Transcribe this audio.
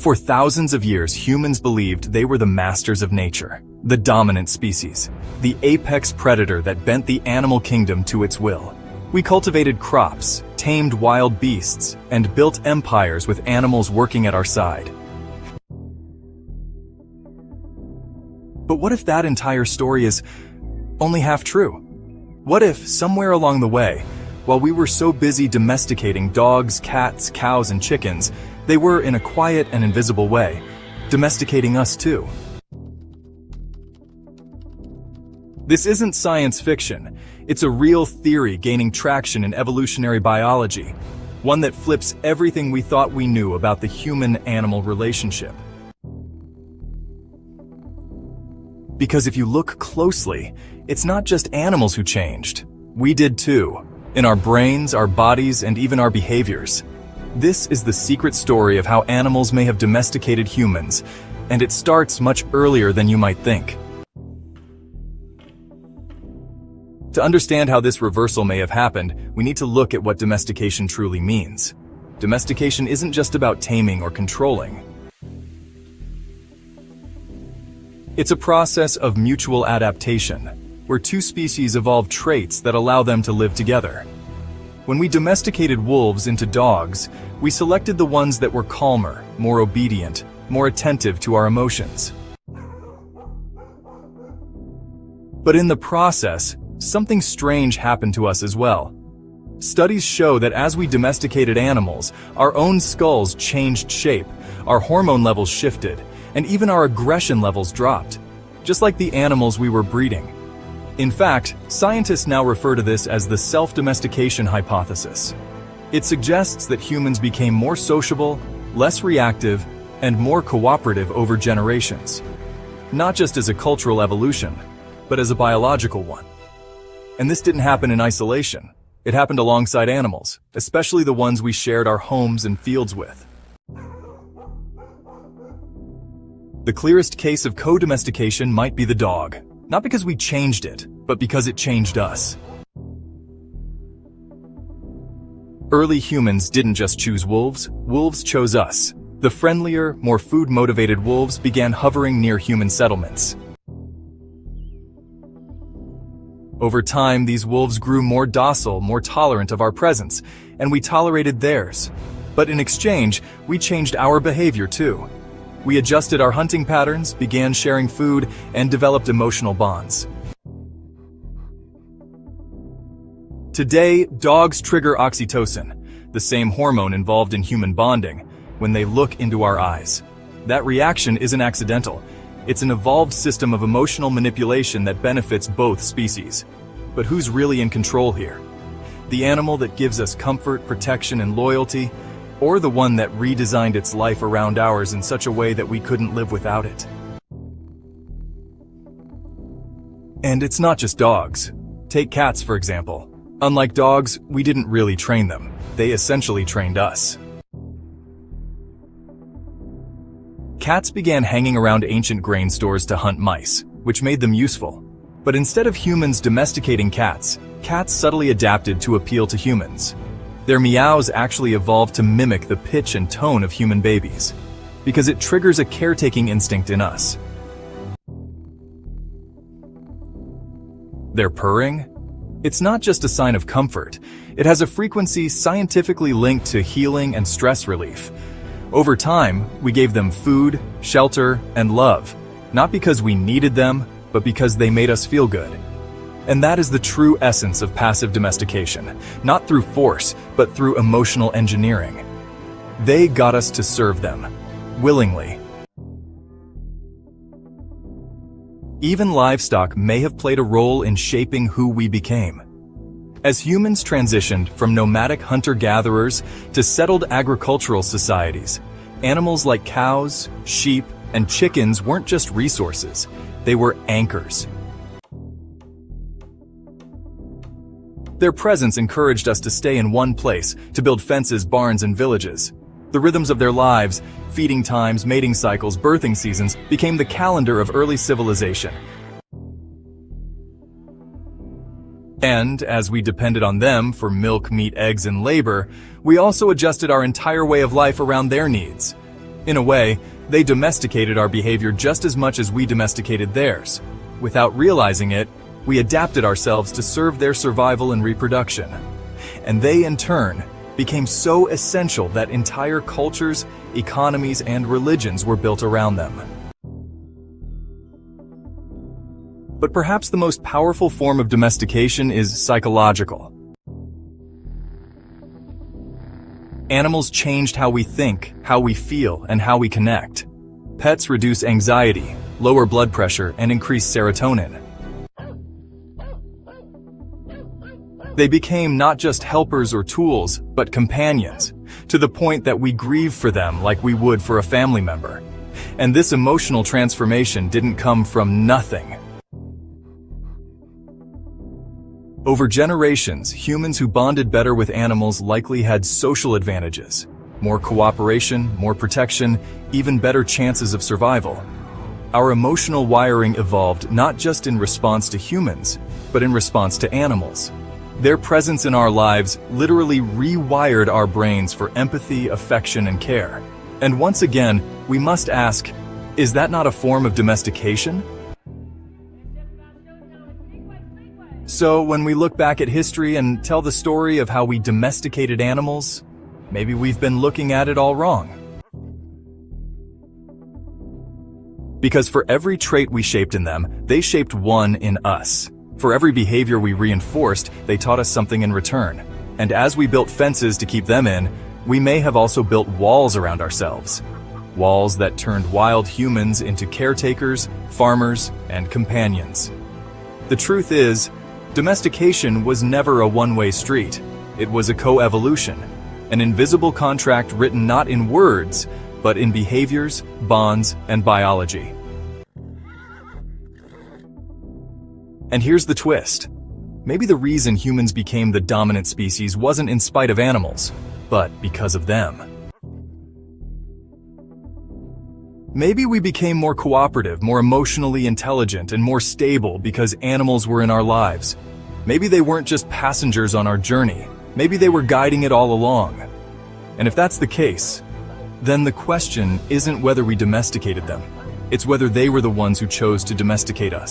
For thousands of years, humans believed they were the masters of nature, the dominant species, the apex predator that bent the animal kingdom to its will. We cultivated crops, tamed wild beasts, and built empires with animals working at our side. But what if that entire story is only half true? What if, somewhere along the way, while we were so busy domesticating dogs, cats, cows, and chickens, they were, in a quiet and invisible way, domesticating us too? This isn't science fiction. It's a real theory gaining traction in evolutionary biology, one that flips everything we thought we knew about the human-animal relationship. Because if you look closely, it's not just animals who changed. We did too, in our brains, our bodies, and even our behaviors. This is the secret story of how animals may have domesticated humans, and it starts much earlier than you might think. To understand how this reversal may have happened, we need to look at what domestication truly means. Domestication isn't just about taming or controlling. It's a process of mutual adaptation, where two species evolve traits that allow them to live together. When we domesticated wolves into dogs, we selected the ones that were calmer, more obedient, more attentive to our emotions. But in the process, something strange happened to us as well. Studies show that as we domesticated animals, our own skulls changed shape, our hormone levels shifted, and even our aggression levels dropped, just like the animals we were breeding. In fact, scientists now refer to this as the self-domestication hypothesis. It suggests that humans became more sociable, less reactive, and more cooperative over generations. Not just as a cultural evolution, but as a biological one. And this didn't happen in isolation. It happened alongside animals, especially the ones we shared our homes and fields with. The clearest case of co-domestication might be the dog. Not because we changed it, but because it changed us. Early humans didn't just choose wolves, wolves chose us. The friendlier, more food-motivated wolves began hovering near human settlements. Over time, these wolves grew more docile, more tolerant of our presence, and we tolerated theirs. But in exchange, we changed our behavior too. We adjusted our hunting patterns, began sharing food, and developed emotional bonds. Today, dogs trigger oxytocin, the same hormone involved in human bonding, when they look into our eyes. That reaction isn't accidental. It's an evolved system of emotional manipulation that benefits both species. But who's really in control here? The animal that gives us comfort, protection, and loyalty, or the one that redesigned its life around ours in such a way that we couldn't live without it? And it's not just dogs. Take cats, for example. Unlike dogs, we didn't really train them. They essentially trained us. Cats began hanging around ancient grain stores to hunt mice, which made them useful. But instead of humans domesticating cats, cats subtly adapted to appeal to humans. Their meows actually evolved to mimic the pitch and tone of human babies, because it triggers a caretaking instinct in us. Their purring? It's not just a sign of comfort. It has a frequency scientifically linked to healing and stress relief. Over time, we gave them food, shelter, and love, not because we needed them, but because they made us feel good. And that is the true essence of passive domestication, not through force, but through emotional engineering. They got us to serve them, willingly. Even livestock may have played a role in shaping who we became. As humans transitioned from nomadic hunter-gatherers to settled agricultural societies, animals like cows, sheep, and chickens weren't just resources, they were anchors. Their presence encouraged us to stay in one place, to build fences, barns, and villages. The rhythms of their lives, feeding times, mating cycles, birthing seasons, became the calendar of early civilization. And, as we depended on them for milk, meat, eggs, and labor, we also adjusted our entire way of life around their needs. In a way, they domesticated our behavior just as much as we domesticated theirs. Without realizing it, we adapted ourselves to serve their survival and reproduction. And they, in turn, became so essential that entire cultures, economies, and religions were built around them. But perhaps the most powerful form of domestication is psychological. Animals changed how we think, how we feel, and how we connect. Pets reduce anxiety, lower blood pressure, and increase serotonin. They became not just helpers or tools, but companions, to the point that we grieve for them like we would for a family member. And this emotional transformation didn't come from nothing. Over generations, humans who bonded better with animals likely had social advantages, more cooperation, more protection, even better chances of survival. Our emotional wiring evolved not just in response to humans, but in response to animals. Their presence in our lives literally rewired our brains for empathy, affection, and care. And once again, we must ask, is that not a form of domestication? So when we look back at history and tell the story of how we domesticated animals, maybe we've been looking at it all wrong. Because for every trait we shaped in them, they shaped one in us. For every behavior we reinforced, they taught us something in return. And as we built fences to keep them in, we may have also built walls around ourselves. Walls that turned wild humans into caretakers, farmers, and companions. The truth is, domestication was never a one-way street. It was a co-evolution, an invisible contract written not in words, but in behaviors, bonds, and biology. And here's the twist. Maybe the reason humans became the dominant species wasn't in spite of animals, but because of them. Maybe we became more cooperative, more emotionally intelligent, and more stable because animals were in our lives. Maybe they weren't just passengers on our journey. Maybe they were guiding it all along. And if that's the case, then the question isn't whether we domesticated them. It's whether they were the ones who chose to domesticate us.